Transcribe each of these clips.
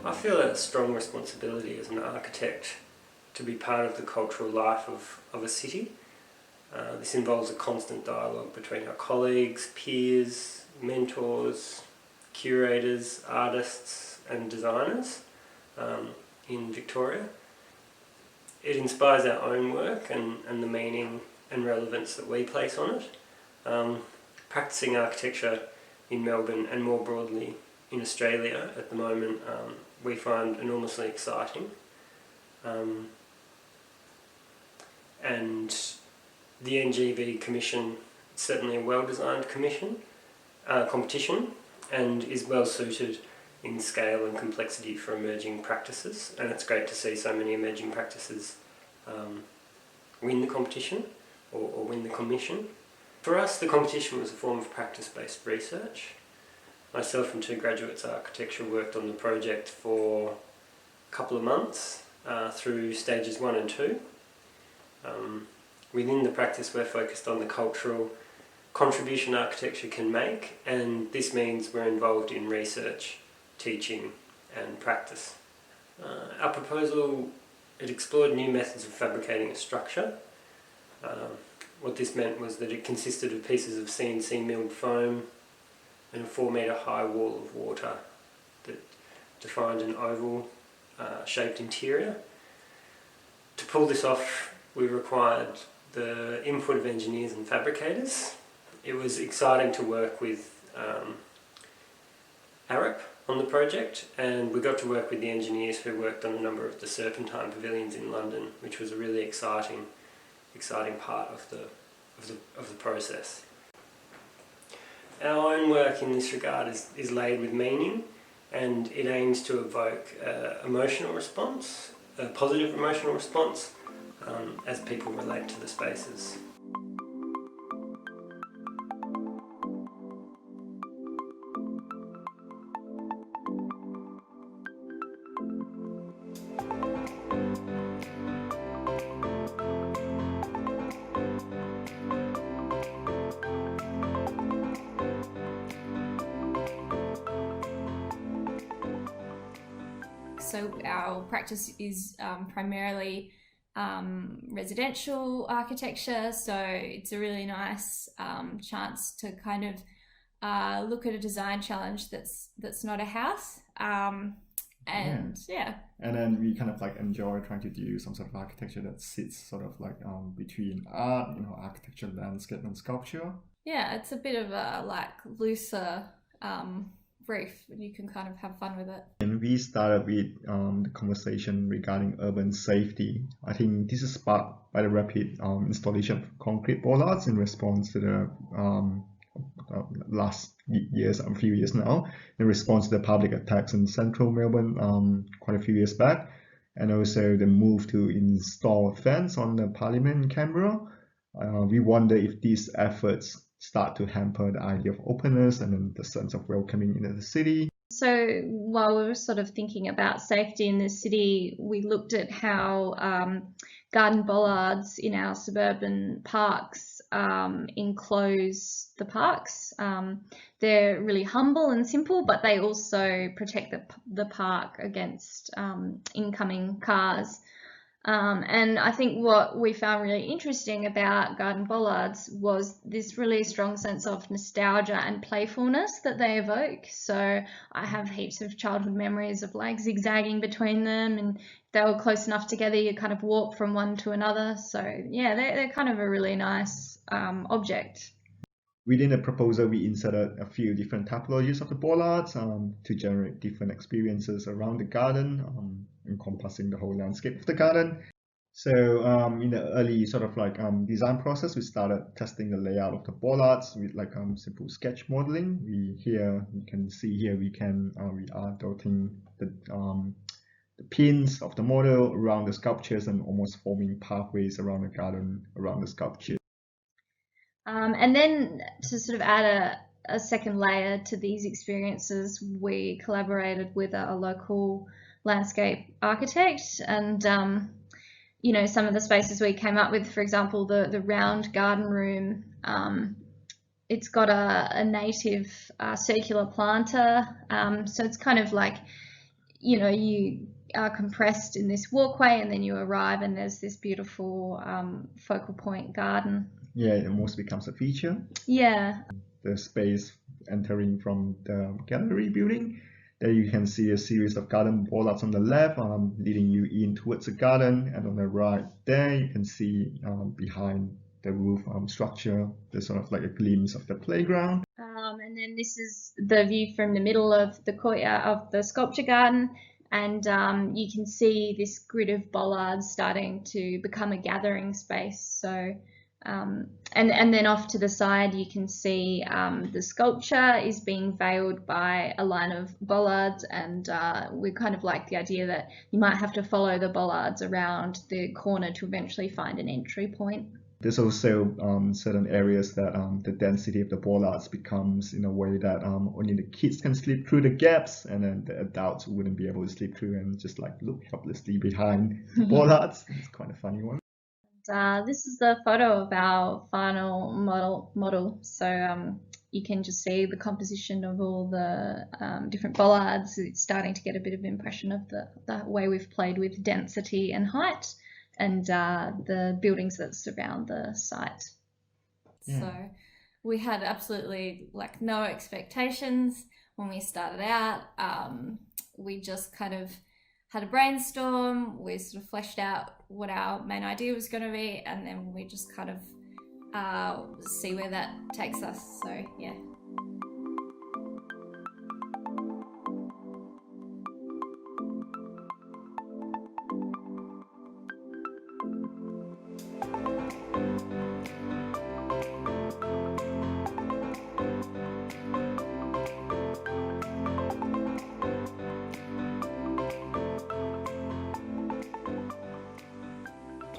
I feel a strong responsibility as an architect to be part of the cultural life of a city. This involves a constant dialogue between our colleagues, peers, mentors, curators, artists and designers in Victoria. It inspires our own work and the meaning and relevance that we place on it. Practicing architecture in Melbourne and more broadly in Australia at the moment we find enormously exciting. And the NGV Commission is certainly a well-designed competition and is well suited in scale and complexity for emerging practices, and it's great to see so many emerging practices win the competition or win the commission. For us, the competition was a form of practice-based research. Myself and two graduates of architecture worked on the project for a couple of months through stages 1 and 2. Within the practice we're focused on the cultural contribution architecture can make, and this means we're involved in research, teaching and practice. Our proposal, it explored new methods of fabricating a structure. What this meant was that it consisted of pieces of CNC milled foam and a 4 metre high wall of water that defined an oval shaped interior. To pull this off, we required the input of engineers and fabricators. It was exciting to work with Arup on the project, and we got to work with the engineers who worked on a number of the Serpentine pavilions in London, which was a really exciting part of the process. Our own work in this regard is laid with meaning, and it aims to evoke emotional response, a positive emotional response, as people relate to the spaces. So our practice is primarily residential architecture, so it's a really nice chance to kind of look at a design challenge that's not a house. And then we kind of like enjoy trying to do some sort of architecture that sits sort of like between art, architecture, landscape and sculpture. Yeah, it's a bit of a like looser brief, and you can kind of have fun with it. And we started with the conversation regarding urban safety. I think this is sparked by the rapid installation of concrete bollards in response to the last years, a few years now, in response to the public attacks in central Melbourne quite a few years back, and also the move to install a fence on the Parliament in Canberra. We wonder if these efforts start to hamper the idea of openness and then the sense of welcoming into the city. So while we were sort of thinking about safety in the city, we looked at how garden bollards in our suburban parks enclose the parks. They're really humble and simple, but they also protect the park against incoming cars. And I think what we found really interesting about garden bollards was this really strong sense of nostalgia and playfulness that they evoke. So I have heaps of childhood memories of like zigzagging between them, and if they were close enough together you kind of walk from one to another. So yeah, they're kind of a really nice object. Within the proposal, we inserted a few different typologies of the bollards to generate different experiences around the garden, encompassing the whole landscape of the garden. So in the early sort of like design process, we started testing the layout of the bollards with like simple sketch modeling. We are dotting the pins of the model around the sculptures and almost forming pathways around the garden around the sculpture. And then to sort of add a second layer to these experiences, we collaborated with a local landscape architect, and some of the spaces we came up with, for example, the round garden room, it's got a native circular planter, so it's kind of like you are compressed in this walkway, and then you arrive and there's this beautiful focal point garden. Yeah, it almost becomes a feature. Yeah. The space entering from the gallery building. There you can see a series of garden bollards on the left, leading you in towards the garden, and on the right there you can see behind the roof structure, there's sort of like a glimpse of the playground. And then this is the view from the middle of the courtyard of the sculpture garden, and you can see this grid of bollards starting to become a gathering space. So and then off to the side you can see the sculpture is being veiled by a line of bollards, and we kind of like the idea that you might have to follow the bollards around the corner to eventually find an entry point. There's also certain areas that the density of the bollards becomes in a way that only the kids can slip through the gaps, and then the adults wouldn't be able to slip through and just like look helplessly behind the bollards. It's quite a funny one. This is the photo of our final model. So you can just see the composition of all the different bollards. It's starting to get a bit of impression of the way we've played with density and height, and the buildings that surround the site. Yeah. So we had absolutely like no expectations when we started out. We just kind of had a brainstorm, we sort of fleshed out what our main idea was going to be, and then we just kind of see where that takes us. So yeah.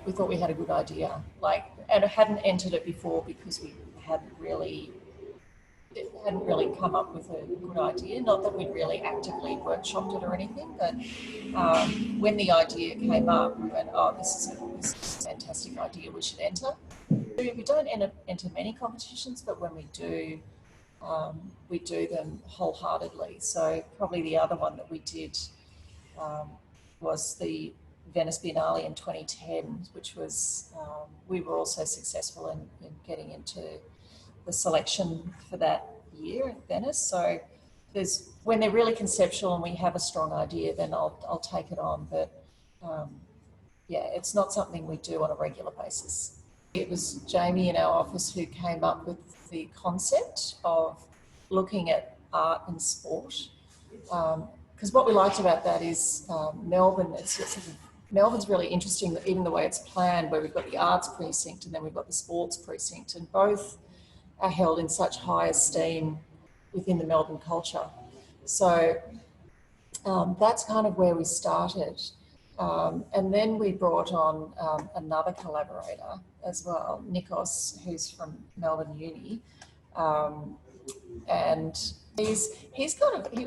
We thought we had a good idea, and I hadn't entered it before because we hadn't really come up with a good idea. Not that we'd really actively workshopped it or anything, but when the idea came up, we went, "Oh, this is a fantastic idea. We should enter." We don't enter many competitions, but when we do them wholeheartedly. So probably the other one that we did was the Venice Biennale in 2010, which was, we were also successful in getting into the selection for that year at Venice. So when they're really conceptual and we have a strong idea, then I'll take it on. But yeah, it's not something we do on a regular basis. It was Jamie in our office who came up with the concept of looking at art and sport. Because what we liked about that is Melbourne, Melbourne's really interesting, even the way it's planned, where we've got the arts precinct and then we've got the sports precinct, and both are held in such high esteem within the Melbourne culture. So that's kind of where we started. And then we brought on another collaborator as well, Nikos, who's from Melbourne Uni. And he was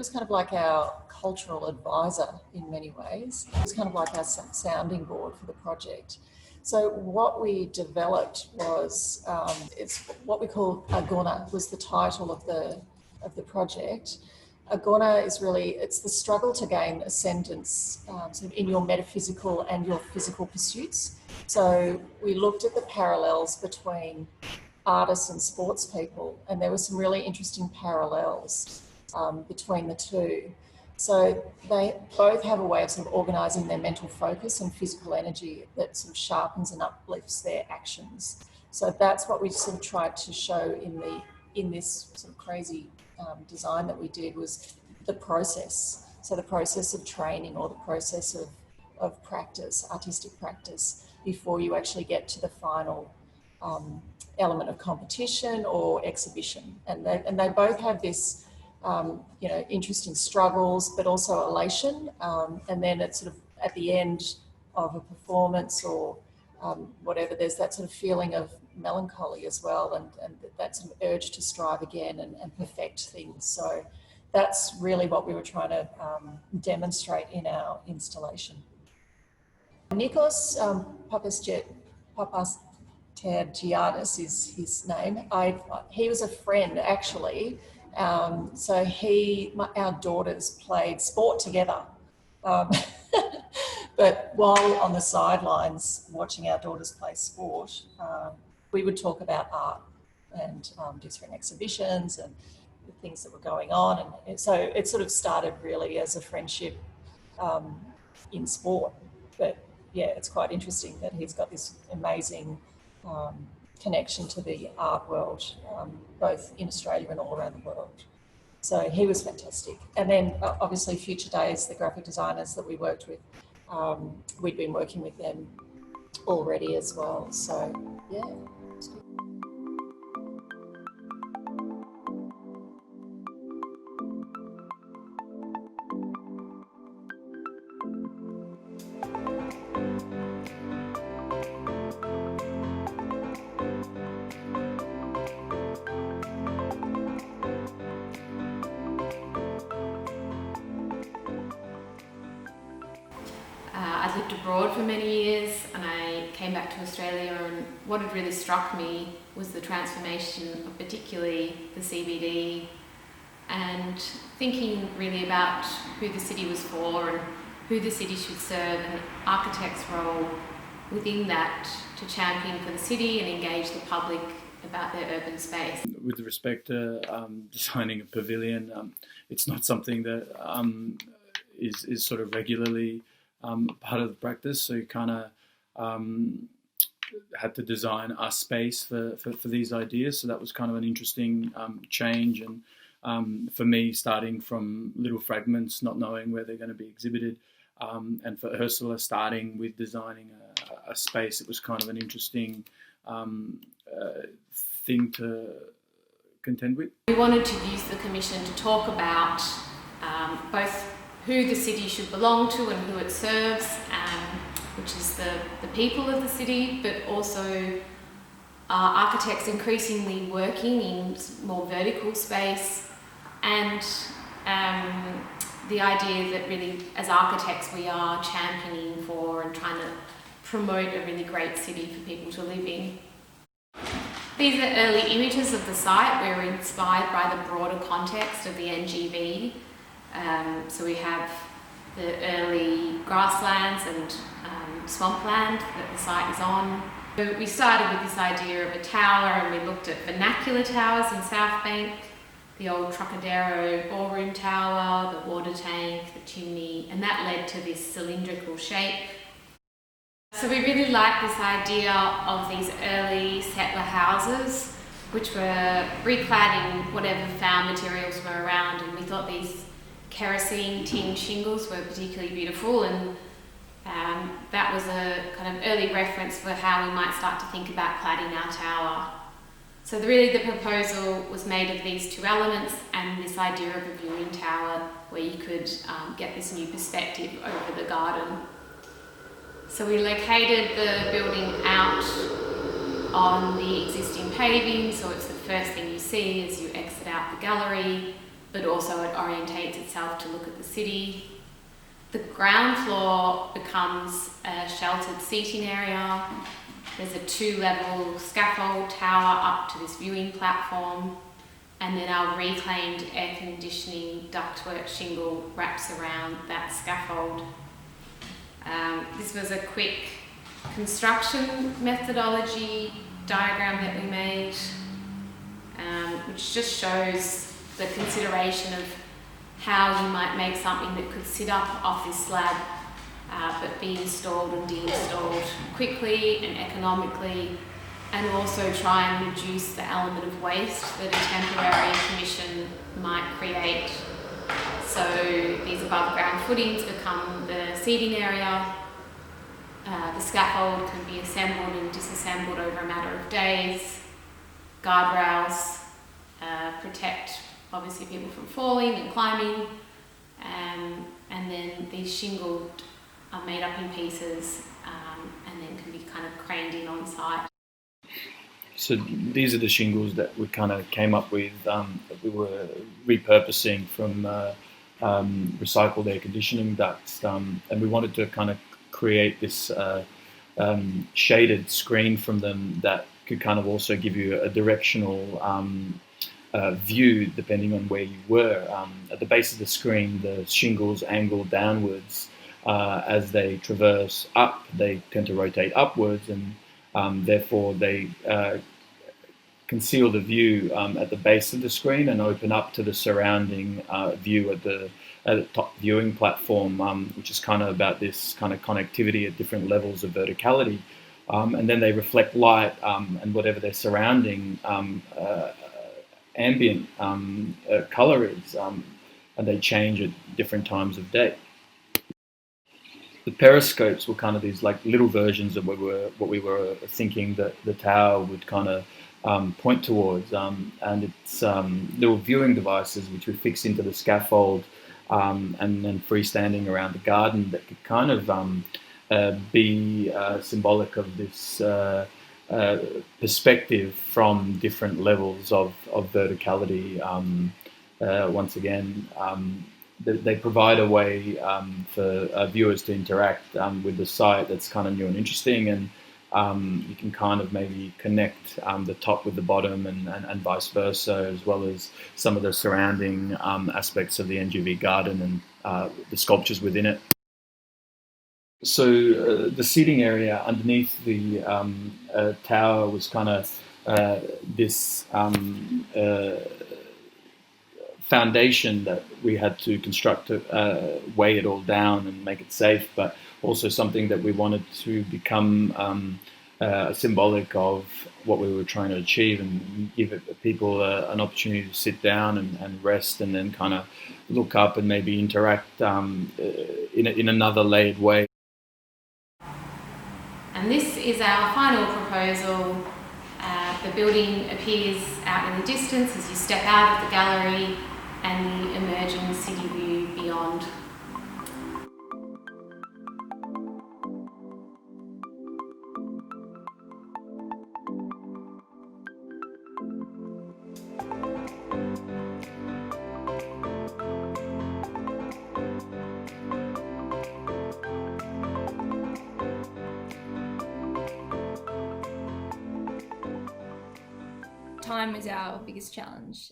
kind of like our cultural advisor in many ways. He was kind of like our sounding board for the project. So what we developed was, it's what we call Agona, was the title of the project. Agona is really, it's the struggle to gain ascendance sort of in your metaphysical and your physical pursuits. So we looked at the parallels between artists and sports people, and there were some really interesting parallels between the two. So they both have a way of sort of organising their mental focus and physical energy that sort of sharpens and uplifts their actions. So that's what we sort of tried to show in this sort of crazy design that we did, was the process. So the process of training, or the process of practice, artistic practice, before you actually get to the final element of competition or exhibition. And they both have this interesting struggles, but also elation. And then it's sort of at the end of a performance or whatever, there's that sort of feeling of melancholy as well, and that sort of urge to strive again and perfect things. So that's really what we were trying to demonstrate in our installation. Nikos Papastergiadis is his name. He was a friend actually. So our daughters played sport together. But while on the sidelines watching our daughters play sport, we would talk about art and different exhibitions and the things that were going on. And so it sort of started really as a friendship in sport. But yeah, it's quite interesting that he's got this amazing connection to the art world, both in Australia and all around the world. So he was fantastic. And then obviously Future Days, the graphic designers that we worked with, we'd been working with them already as well. So yeah, it was good. I lived abroad for many years and I came back to Australia, and what had really struck me was the transformation of particularly the CBD, and thinking really about who the city was for and who the city should serve, and architects' role within that to champion for the city and engage the public about their urban space. With respect to designing a pavilion, it's not something that is sort of regularly part of the practice, so you kind of had to design a space for these ideas. So that was kind of an interesting change, and for me, starting from little fragments, not knowing where they're going to be exhibited, and for Ursula starting with designing a space, it was kind of an interesting thing to contend with. We wanted to use the commission to talk about both who the city should belong to and who it serves, which is the people of the city, but also architects increasingly working in more vertical space, and the idea that really as architects we are championing for and trying to promote a really great city for people to live in. These are early images of the site. We were inspired by the broader context of the NGV. So we have the early grasslands and swampland that the site is on. So we started with this idea of a tower, and we looked at vernacular towers in South Bank, the old Trocadero ballroom tower, the water tank, the chimney, and that led to this cylindrical shape. So we really liked this idea of these early settler houses, which were reclad in whatever found materials were around, and we thought these kerosene tin shingles were particularly beautiful, and that was a kind of early reference for how we might start to think about cladding our tower. So really the proposal was made of these two elements and this idea of a viewing tower where you could get this new perspective over the garden. So we located the building out on the existing paving, so it's the first thing you see as you exit out the gallery, but also it orientates itself to look at the city. The ground floor becomes a sheltered seating area. There's a 2-level scaffold tower up to this viewing platform, and then our reclaimed air conditioning ductwork shingle wraps around that scaffold. This was a quick construction methodology diagram that we made, which just shows the consideration of how you might make something that could sit up off this slab but be installed and de-installed quickly and economically, and also try and reduce the element of waste that a temporary commission might create. So these above ground footings become the seating area. The scaffold can be assembled and disassembled over a matter of days. Guardrails protect obviously people from falling and climbing, and then these shingles are made up in pieces and then can be kind of craned in on site. So these are the shingles that we kind of came up with, that we were repurposing from recycled air conditioning ducts, and we wanted to kind of create this shaded screen from them that could kind of also give you a directional view depending on where you were. At the base of the screen, the shingles angled downwards, as they traverse up, they tend to rotate upwards, and therefore they conceal the view at the base of the screen and open up to the surrounding view at the top viewing platform, which is kind of about this kind of connectivity at different levels of verticality. And then they reflect light and whatever their surrounding ambient color is, and they change at different times of day. The periscopes were kind of these like little versions of what we were thinking that the tower would kind of point towards, and it's little viewing devices which we fix into the scaffold and then freestanding around the garden that could kind of be symbolic of this perspective from different levels of verticality. Once again, they provide a way for viewers to interact with the site that's kind of new and interesting, and you can kind of maybe connect the top with the bottom and vice versa, as well as some of the surrounding aspects of the NGV garden and the sculptures within it. So the seating area underneath the tower was kind of this foundation that we had to construct to weigh it all down and make it safe, but also something that we wanted to become symbolic of what we were trying to achieve, and give people an opportunity to sit down and rest, and then kind of look up and maybe interact in another layered way. And this is our final proposal. The building appears out in the distance as you step out of the gallery, and the emerging city view beyond. Time is our biggest challenge.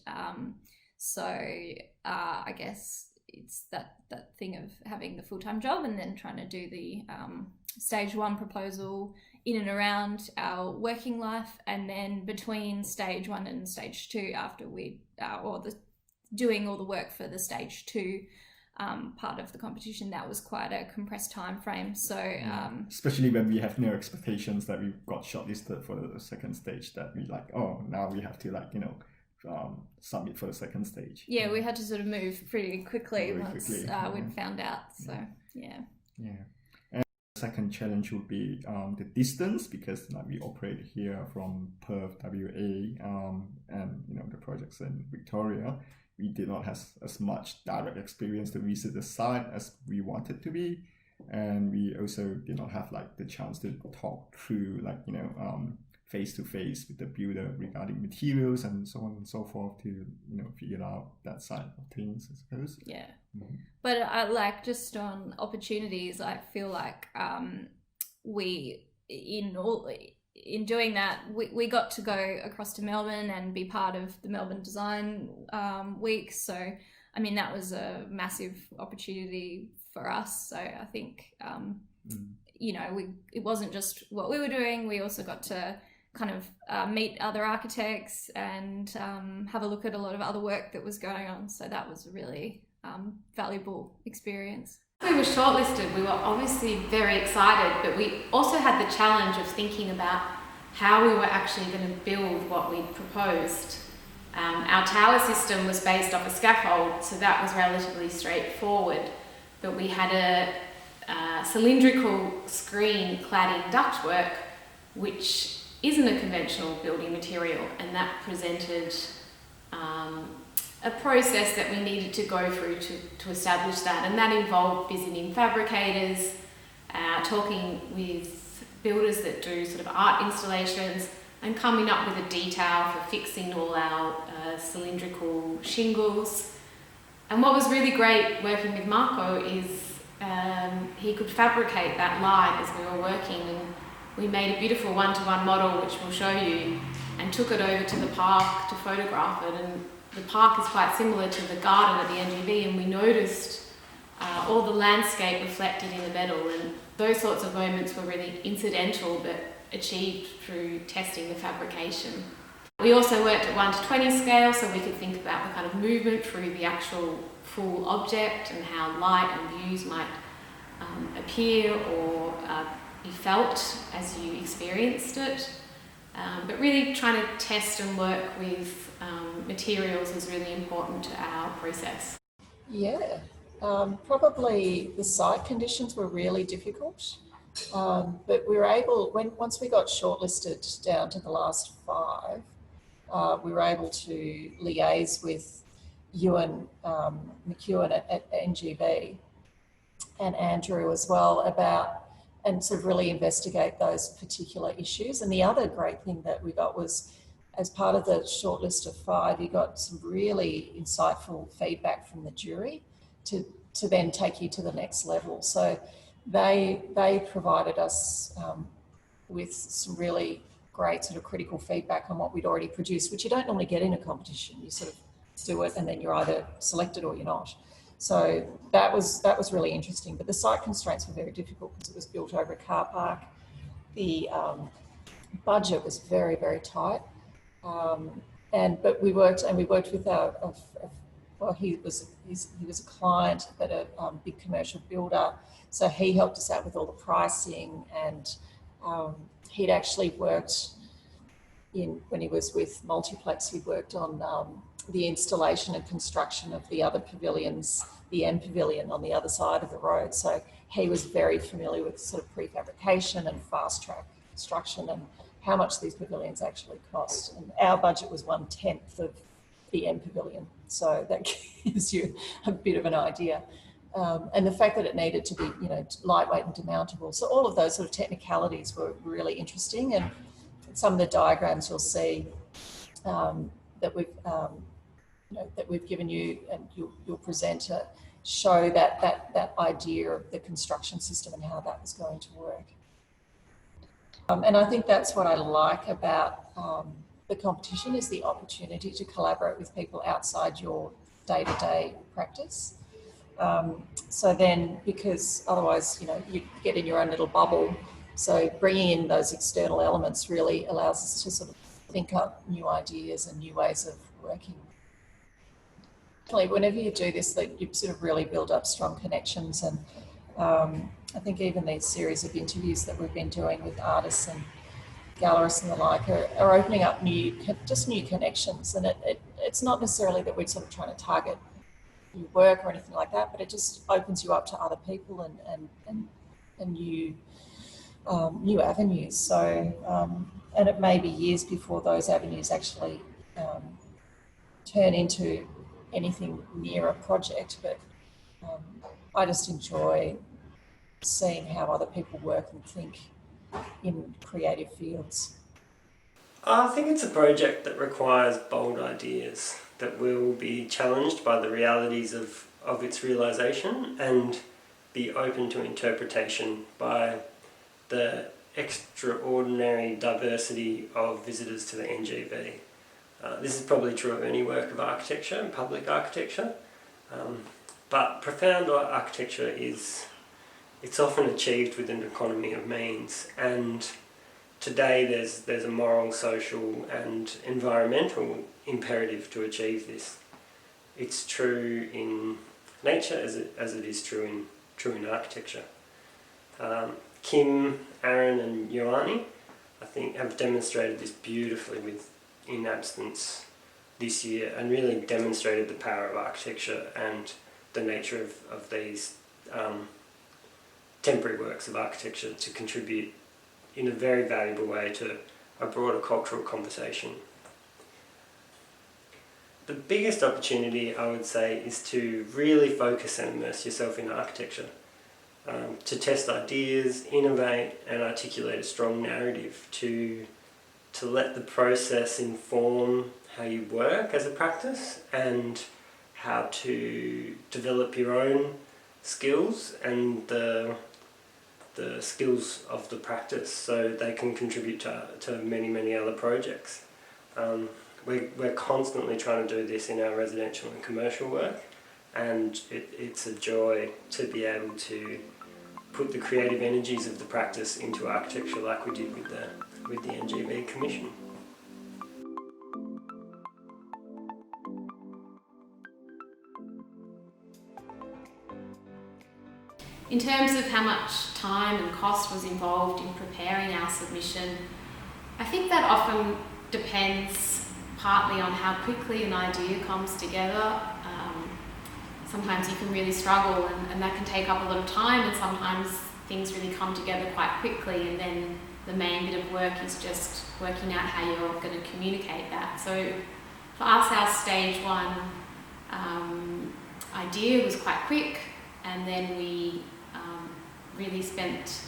So I guess it's that thing of having the full-time job and then trying to do the stage one proposal in and around our working life, and then between stage one and stage two, after we doing all the work for the stage two part of the competition, that was quite a compressed time frame. So especially when we have no expectations that we got shortlisted for the second stage, that we like, oh, now we have to like, you know, submit for the second stage. Yeah, we had to sort of move pretty quickly once we'd found out. So yeah. And the second challenge would be the distance, because like, we operate here from Perth, WA, and you know the project's in Victoria. We did not have as much direct experience to visit the site as we wanted to be, and we also did not have like the chance to talk through like, you know, face to face with the builder regarding materials and so on and so forth to, you know, figure out that side of things, I suppose. Yeah. Mm-hmm. But I like, just on opportunities, I feel like in doing that, we got to go across to Melbourne and be part of the Melbourne Design Week. So, I mean, that was a massive opportunity for us. So I think, you know, it wasn't just what we were doing. We also got to kind of meet other architects and have a look at a lot of other work that was going on. So that was a really valuable experience. We were shortlisted. We were obviously very excited, but we also had the challenge of thinking about how we were actually going to build what we proposed. Our tower system was based off a scaffold, so that was relatively straightforward, but we had a cylindrical screen clad in ductwork, which isn't a conventional building material, and that presented a process that we needed to go through to establish that, and that involved visiting fabricators, talking with builders that do sort of art installations, and coming up with a detail for fixing all our cylindrical shingles. And what was really great working with Marco is he could fabricate that live as we were working, and we made a beautiful one-to-one model which we'll show you, and took it over to the park to photograph it. And the park is quite similar to the garden at the NGV, and we noticed all the landscape reflected in the medal, and those sorts of moments were really incidental but achieved through testing the fabrication. We also worked at 1 to 20 scale, so we could think about the kind of movement through the actual full object and how light and views might appear or be felt as you experienced it. But really trying to test and work with materials is really important to our process. Yeah, probably the site conditions were really difficult, but we were able, once we got shortlisted down to the last 5, we were able to liaise with Ewan McEwen at NGV and Andrew as well and sort of really investigate those particular issues. And the other great thing that we got was, as part of the shortlist of 5, you got some really insightful feedback from the jury to then take you to the next level. So they provided us with some really great sort of critical feedback on what we'd already produced, which you don't normally get in a competition. You sort of do it and then you're either selected or you're not. So that was really interesting. But the site constraints were very difficult because it was built over a car park. The budget was very, very tight. But we worked with he was a client at a big commercial builder, so he helped us out with all the pricing, and he'd actually worked when he was with Multiplex, he worked on the installation and construction of the other pavilions, the M Pavilion on the other side of the road. So he was very familiar with sort of prefabrication and fast track construction and how much these pavilions actually cost. And our budget was 1/10 of the M Pavilion. So that gives you a bit of an idea. And the fact that it needed to be, lightweight and demountable. So all of those sort of technicalities were really interesting. And some of the diagrams you'll see that we've given you and you'll present show that idea of the construction system and how that was going to work. And I think that's what I like about the competition, is the opportunity to collaborate with people outside your day-to-day practice. So then, because otherwise, you get in your own little bubble. So bringing in those external elements really allows us to sort of think up new ideas and new ways of working. Whenever you do this, that you sort of really build up strong connections. And I think even these series of interviews that we've been doing with artists and gallerists and the like are opening up new connections. And it's not necessarily that we're sort of trying to target your work or anything like that, but it just opens you up to other people and new avenues. So, and it may be years before those avenues actually turn into anything near a project, but I just enjoy seeing how other people work and think in creative fields. I think it's a project that requires bold ideas that will be challenged by the realities of its realisation and be open to interpretation by the extraordinary diversity of visitors to the NGV. This is probably true of any work of architecture and public architecture, but profound architecture it's often achieved with an economy of means, and today there's a moral, social and environmental imperative to achieve this. It's true in nature as it is true in architecture. Kim, Aaron and Ioanni, I think, have demonstrated this beautifully with In Absence this year, and really demonstrated the power of architecture and the nature of these temporary works of architecture to contribute in a very valuable way to a broader cultural conversation. The biggest opportunity, I would say, is to really focus and immerse yourself in architecture, to test ideas, innovate and articulate a strong narrative, to let the process inform how you work as a practice and how to develop your own skills and the skills of the practice so they can contribute to many other projects. We're constantly trying to do this in our residential and commercial work, and it's a joy to be able to put the creative energies of the practice into architecture like we did with the NGV Commission. In terms of how much time and cost was involved in preparing our submission, I think that often depends partly on how quickly an idea comes together. Sometimes you can really struggle and that can take up a lot of time, and sometimes things really come together quite quickly, and then the main bit of work is just working out how you're going to communicate that. So for us, our stage one idea was quite quick, and then we really spent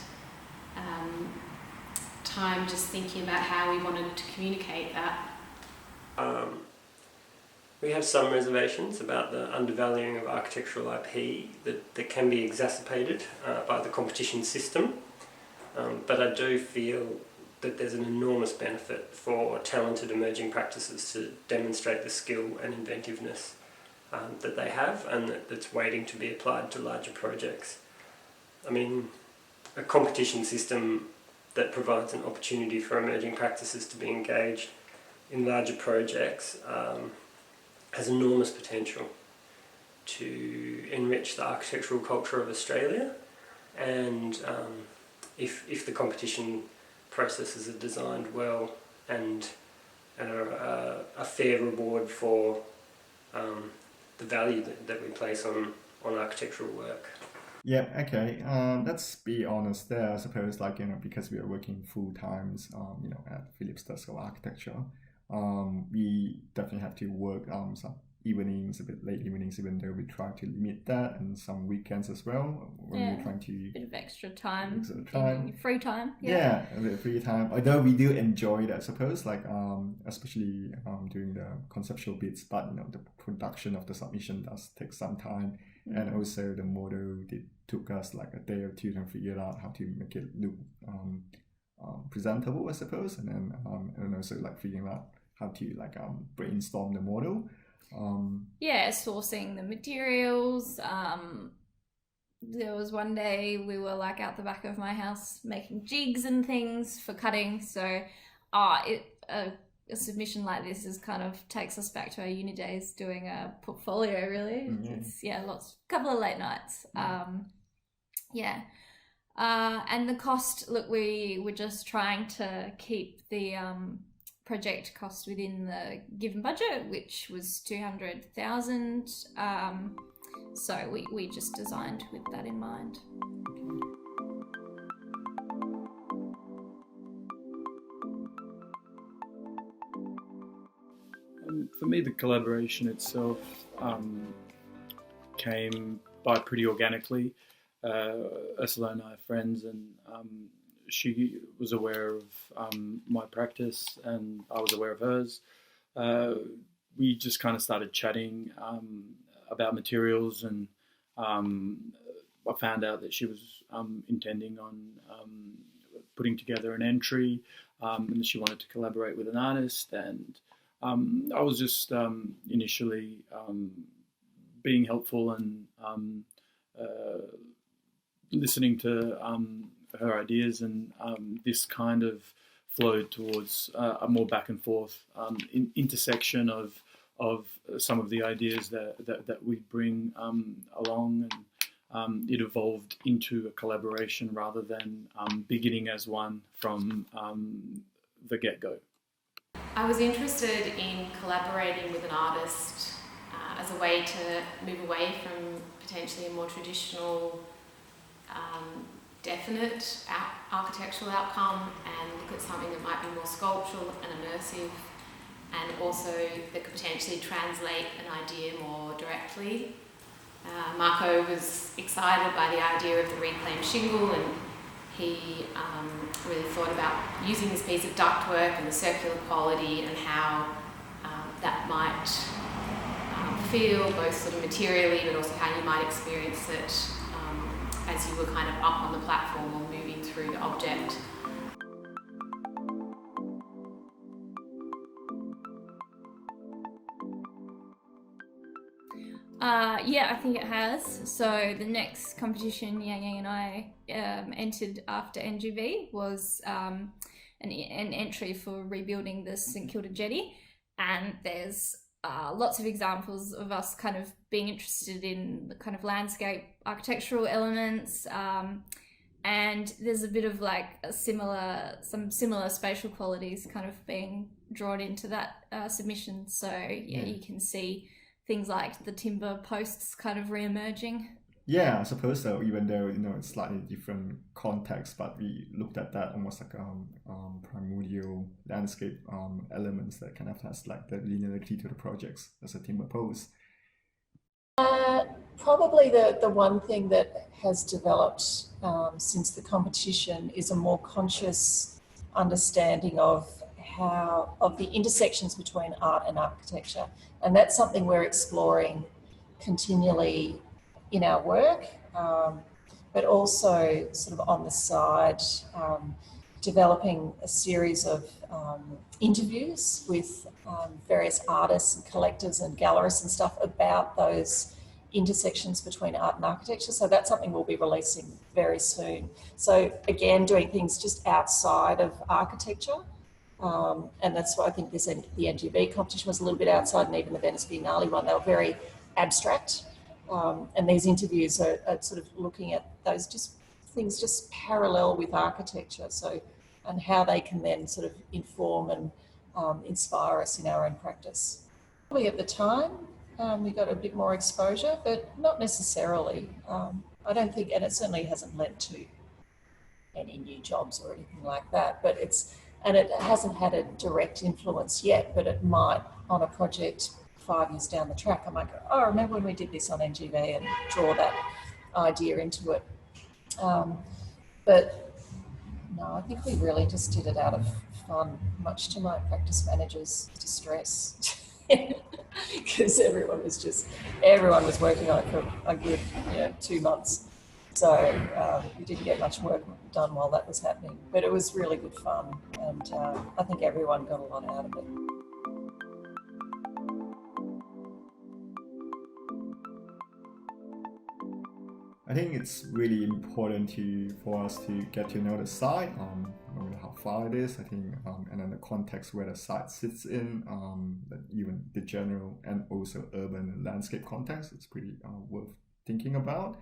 time just thinking about how we wanted to communicate that. We have some reservations about the undervaluing of architectural IP that can be exacerbated by the competition system, but I do feel that there's an enormous benefit for talented emerging practices to demonstrate the skill and inventiveness that they have, and that's waiting to be applied to larger projects. I mean, a competition system that provides an opportunity for emerging practices to be engaged in larger projects has enormous potential to enrich the architectural culture of Australia, and if the competition processes are designed well and are a fair reward for the value that we place on architectural work. Yeah, okay. Let's be honest there. I suppose, like, because we are working full times, at Phillips School of Architecture, we definitely have to work some evenings, a bit late evenings, even though we try to limit that, and some weekends as well when we're trying to bit of extra time, time. free time. Yeah, a bit of free time. Although we do enjoy that, I suppose, like especially during the conceptual bits, but the production of the submission does take some time. And also the model, it took us like a day or two to figure out how to make it look presentable, I suppose, and then also like figuring out how to like brainstorm the model. Sourcing the materials. There was one day we were like out the back of my house making jigs and things for cutting. So, a submission like this is kind of takes us back to our uni days doing a portfolio, really. It's couple of late nights. And the cost, look, we were just trying to keep the project cost within the given budget, which was 200,000. So we just designed with that in mind. For me, the collaboration itself came by pretty organically. Ursula and I are friends, and she was aware of my practice, and I was aware of hers. We just kind of started chatting about materials, and I found out that she was intending on putting together an entry, and she wanted to collaborate with an artist, and I was just initially being helpful and listening to her ideas, and this kind of flowed towards a more back and forth intersection of some of the ideas that we bring along, and it evolved into a collaboration rather than beginning as one from the get-go. I was interested in collaborating with an artist as a way to move away from potentially a more traditional, definite architectural outcome, and look at something that might be more sculptural and immersive, and also that could potentially translate an idea more directly. Marco was excited by the idea of the reclaimed shingle, and he really thought about using this piece of ductwork and the circular quality and how that might feel, both sort of materially, but also how you might experience it as you were kind of up on the platform or moving through the object. Yeah, I think it has. So the next competition Yang and I entered after NGV was an entry for rebuilding the St Kilda jetty, and there's lots of examples of us kind of being interested in the kind of landscape architectural elements, and there's a bit of like some similar spatial qualities kind of being drawn into that submission. So yeah, you can see things like the timber posts kind of re-emerging. Yeah, I suppose so. Even though it's slightly different context, but we looked at that almost like primordial landscape elements that kind of has like the linearity to the projects as a timber post. Probably the one thing that has developed since the competition is a more conscious understanding of the intersections between art and architecture, and that's something we're exploring continually in our work, but also sort of on the side, developing a series of interviews with various artists and collectors and gallerists and stuff about those intersections between art and architecture. So that's something we'll be releasing very soon. So again, doing things just outside of architecture. And that's why I think the NGV competition was a little bit outside, and even the Venice Biennale one, they were very abstract. And these interviews are sort of looking at those things just parallel with architecture, and how they can then sort of inform and inspire us in our own practice. Probably at the time, we got a bit more exposure, but not necessarily. I don't think, and it certainly hasn't led to any new jobs or anything like that, but it hasn't had a direct influence yet, but it might on a project 5 years down the track. I might go, oh, remember when we did this on NGV, and draw that idea into it. But no, I think we really just did it out of fun, much to my practice manager's distress. Because everyone was working on it for a good 2 months. So we didn't get much work done while that was happening. But it was really good fun, and I think everyone got a lot out of it. I think it's really important for us to get to know the site, no matter how far it is. I think, and then the context where the site sits in, even the general and also urban landscape context. It's pretty worth thinking about.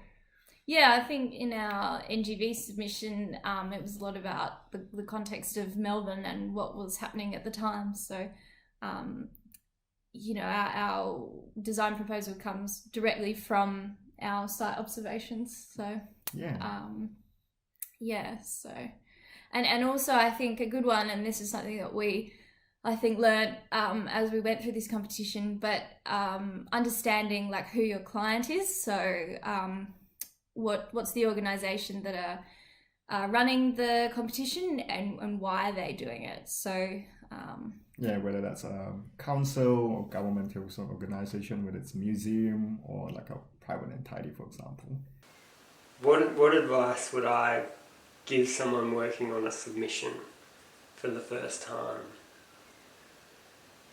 Yeah, I think in our NGV submission, it was a lot about the context of Melbourne and what was happening at the time. So, our design proposal comes directly from our site observations. So, so, and also I think a good one, and this is something that I think learned as we went through this competition, but understanding like who your client is. So, what's the organisation that are running the competition, and why are they doing it? So whether that's a council or governmental organisation, whether it's a museum or like a private entity, for example. What advice would I give someone working on a submission for the first time?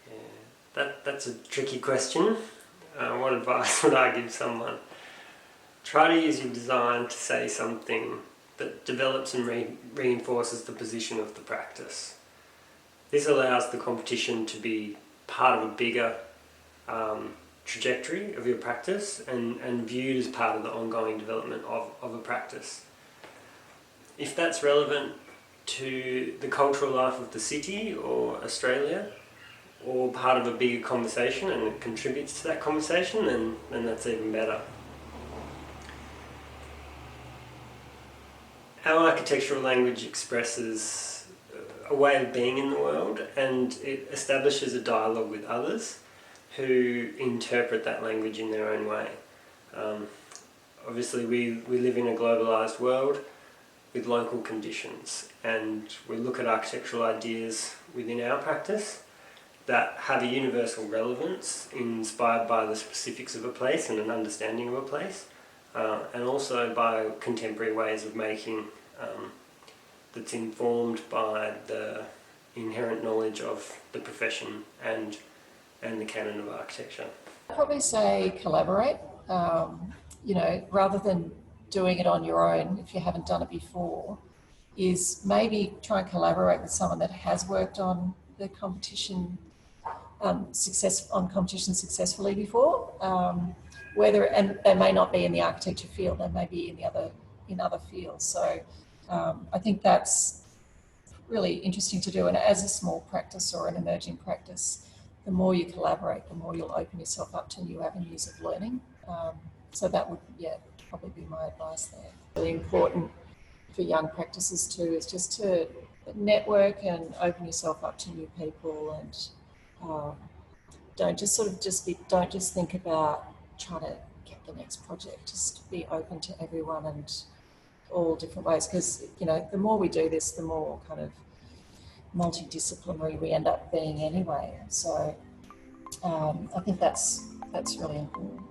Yeah, that's a tricky question. What advice would I give someone? Try to use your design to say something that develops and reinforces the position of the practice. This allows the competition to be part of a bigger trajectory of your practice and viewed as part of the ongoing development of a practice. If that's relevant to the cultural life of the city or Australia, or part of a bigger conversation and it contributes to that conversation, then that's even better. Our architectural language expresses a way of being in the world, and it establishes a dialogue with others who interpret that language in their own way. Obviously we live in a globalised world with local conditions, and we look at architectural ideas within our practice that have a universal relevance inspired by the specifics of a place and an understanding of a place, and also by contemporary ways of making that's informed by the inherent knowledge of the profession and the canon of architecture. I'd probably say collaborate, you know, rather than doing it on your own if you haven't done it before, is maybe try and collaborate with someone that has worked on the competition competition successfully before. And they may not be in the architecture field, they may be in other fields. So I think that's really interesting to do. And as a small practice or an emerging practice, the more you collaborate, the more you'll open yourself up to new avenues of learning. So that would, probably be my advice there. Really important for young practices too is just to network and open yourself up to new people, and don't just think about trying to get the next project. Just be open to everyone and all different ways, because you know, the more we do this, the more kind of multidisciplinary we end up being anyway. So I think that's really important.